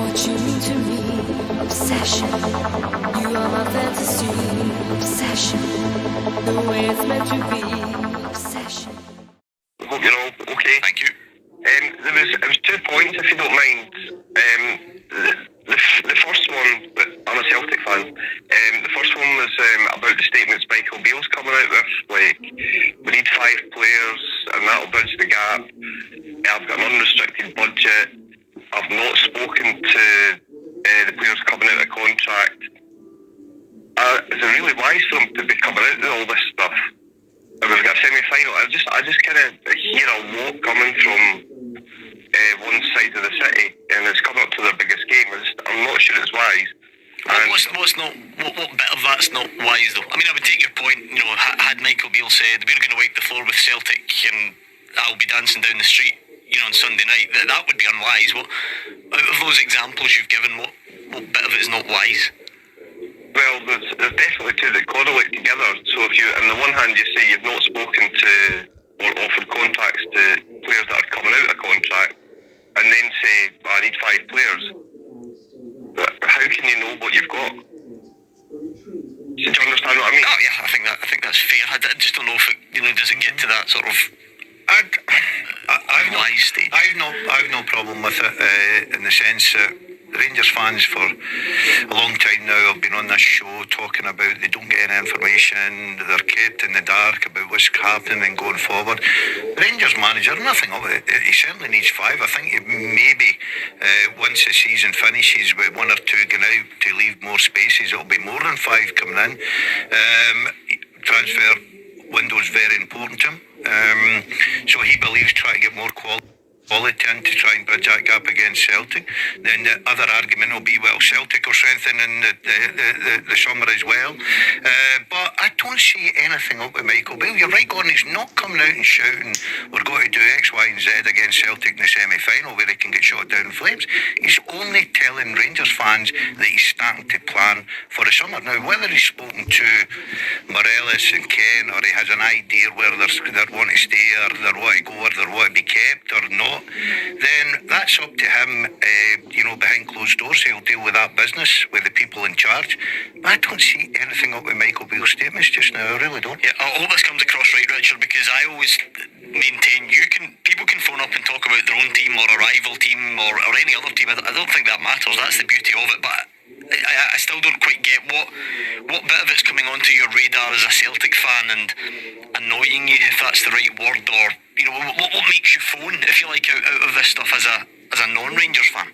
what you mean to me. Obsession, you are my fantasy. Obsession, the way it's meant to be. Obsession. Hope you're all okay. Thank you. It was 2 points, if you don't mind. The first one, but I'm a Celtic fan. The first one was about the statements Michael Beale's coming out with, like, we need 5 players and that'll bridge the gap. I've got an unrestricted budget. I've not spoken to the players coming out of contract. Is it really wise for them to be coming out with all this stuff? And we've got a semi-final. I just kind of hear a lot coming from one side of the city, and it's coming up to their biggest game. I'm not sure it's wise. What bit of that's not wise though? I mean, I would take your point. You know, had Michael Beale said we're going to wipe the floor with Celtic and I'll be dancing down the street, you know, on Sunday night, that would be unwise. What out of those examples you've given, what bit of it is not wise? Well, there's definitely two that correlate together. So if you, on the one hand, you say you've not spoken to or offered contracts to players that are coming out of contract, and then say, I need 5 players. But how can you know what you've got? Do you understand what I mean? Oh yeah, I think that's fair. I just don't know if it, you know, does it get to that sort of wise stage? I've no problem with it in the sense that Rangers fans for a long time now have been on this show talking about they don't get any information, they're kept in the dark about what's happening and going forward. Rangers manager, nothing of it. He certainly needs 5. I think maybe once the season finishes with 1 or 2 going out to leave more spaces, it'll be more than 5 coming in. Transfer window is very important to him. So he believes trying to get more quality in to try and bridge that gap against Celtic. Then the other argument will be, well, Celtic will strengthen in the summer as well. But I don't see anything up with Michael Beale. You're right, Gordon, he's not coming out and shouting, we're going to do X, Y and Z against Celtic in the semi-final where they can get shot down in flames. He's only telling Rangers fans that he's starting to plan for the summer. Now, whether he's spoken to Morelos and Ken, or he has an idea where they want to stay, or they want to go, or they want to be kept, or not, then that's up to him, behind closed doors. He'll deal with that business with the people in charge. But I don't see anything up with Michael Beale's statements just now. I really don't. Yeah, I hope this comes across right, Richard, because I always maintain people can phone up and talk about their own team or a rival team or any other team. I don't think that matters. That's the beauty of it. But I still don't quite get what bit of it's coming onto your radar as a Celtic fan and annoying you, if that's the right word, or what makes you phone, if you like, out of this stuff as a non-Rangers fan.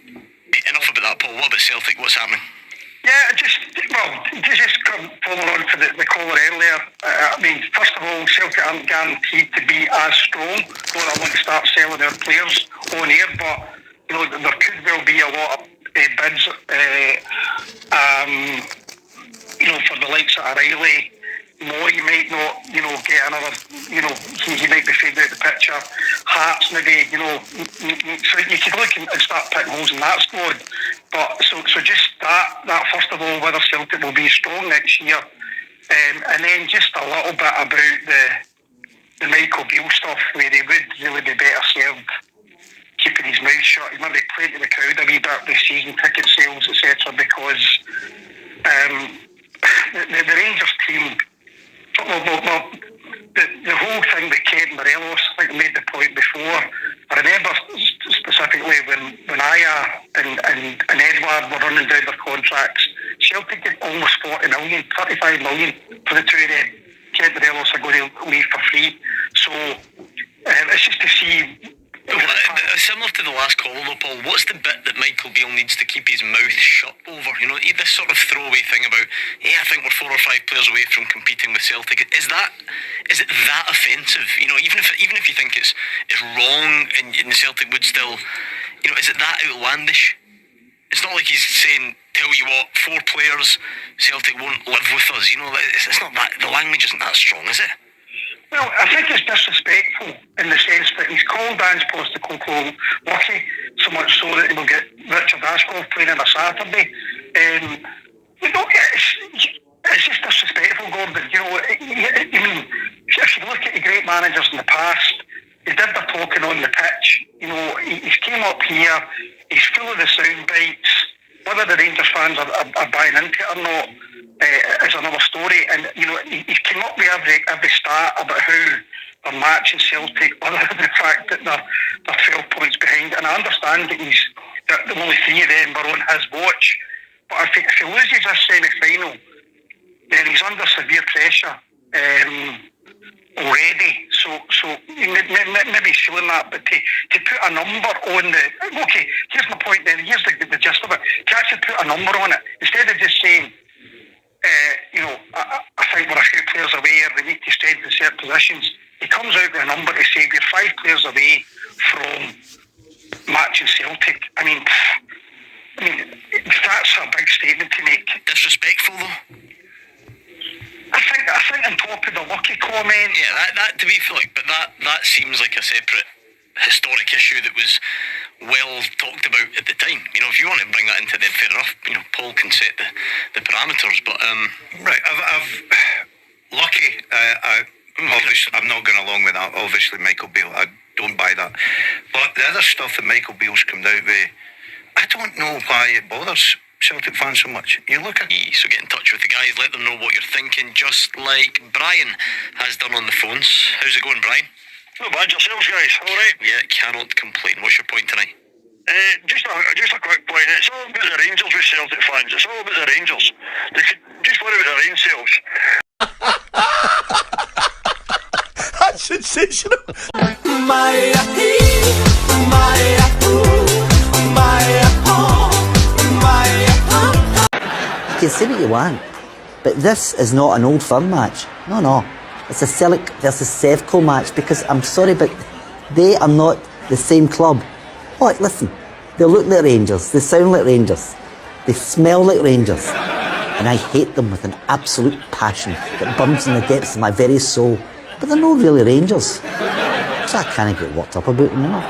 Enough about that, Paul. What about Celtic? What's happening? Yeah, just following on for the caller earlier. I mean, first of all, Celtic aren't guaranteed to be as strong before I want to start selling their players on air, but there could well be a lot of bids for the likes of O'Reilly. Moy might not, get another, he might be fading out the picture. Hearts maybe, so you could look and start picking holes in that squad. But so just that first of all, whether Celtic will be strong next year, and then just a little bit about the Michael Beale stuff, where he would really be better served keeping his mouth shut. He maybe played to the crowd a wee bit with season ticket sales, etc. Because the Rangers team. The whole thing with Ken Morelos, I think I made the point before. I remember specifically when Aya and Edward were running down their contracts, Celtic did almost 40 million, 35 million for the two of them. Ken Morelos are going to leave for free. So it's just to see. Similar to the last call though, Paul, what's the bit that Michael Beale needs to keep his mouth shut over? This sort of throwaway thing about, I think we're 4 or 5 players away from competing with Celtic. Is it that offensive? Even if you think it's wrong and the Celtic would still, is it that outlandish? It's not like he's saying, tell you what, 4 players, Celtic won't live with us. It's not that, the language isn't that strong, is it? Well, I think it's disrespectful in the sense that he's called Ange Postecoglou lucky, so much so that he will get Richard Ashcroft playing on a Saturday. It's just disrespectful, Gordon. If you look at the great managers in the past, he did the talking on the pitch. He's came up here, he's full of the sound bites. Whether the Rangers fans are buying into it or not is another story. And you know, he's come up with every stat about how they're matching Celtic, other than the fact that they're 12 points behind. And I understand that only 3 of them were on his watch. But if he loses this semi-final, then he's under severe pressure already. So maybe he's feeling that. But to put a number on the... Okay, here's my point then. Here's the gist of it. To actually put a number on it, instead of just saying, you know, I think we're a few players away, or we need to strengthen certain positions, he comes out with a number to say we're 5 players away from matching Celtic. I mean, that's a big statement to make. Disrespectful though. I think on top of the lucky comment. Yeah, that to be like, but that seems like a separate historic issue that was well talked about at the time. You know, if you want to bring that into then fair enough. You know, Paul can set the parameters, but right. I've lucky. Obviously, I'm not going along with that. Obviously, Michael Beale. I don't buy that. But the other stuff that Michael Beale's come out with, I don't know why it bothers Celtic fans so much. You look at... So get in touch with the guys, let them know what you're thinking, just like Brian has done on the phones. How's it going, Brian? Not bad yourselves, guys. All right. Yeah, cannot complain. What's your point tonight? Just a quick point. It's all about the Rangers with Celtic fans. It's all about the Rangers. They should just worry about their own selves. That's sensational. You can say what you want, but this is not an Old Firm match. No. It's a Celtic versus Sevco match, because I'm sorry, but they are not the same club. Oh, listen, they look like Rangers, they sound like Rangers, they smell like Rangers, and I hate them with an absolute passion that burns in the depths of my very soul. But they're not really Rangers, so I can't get worked up about them, you know.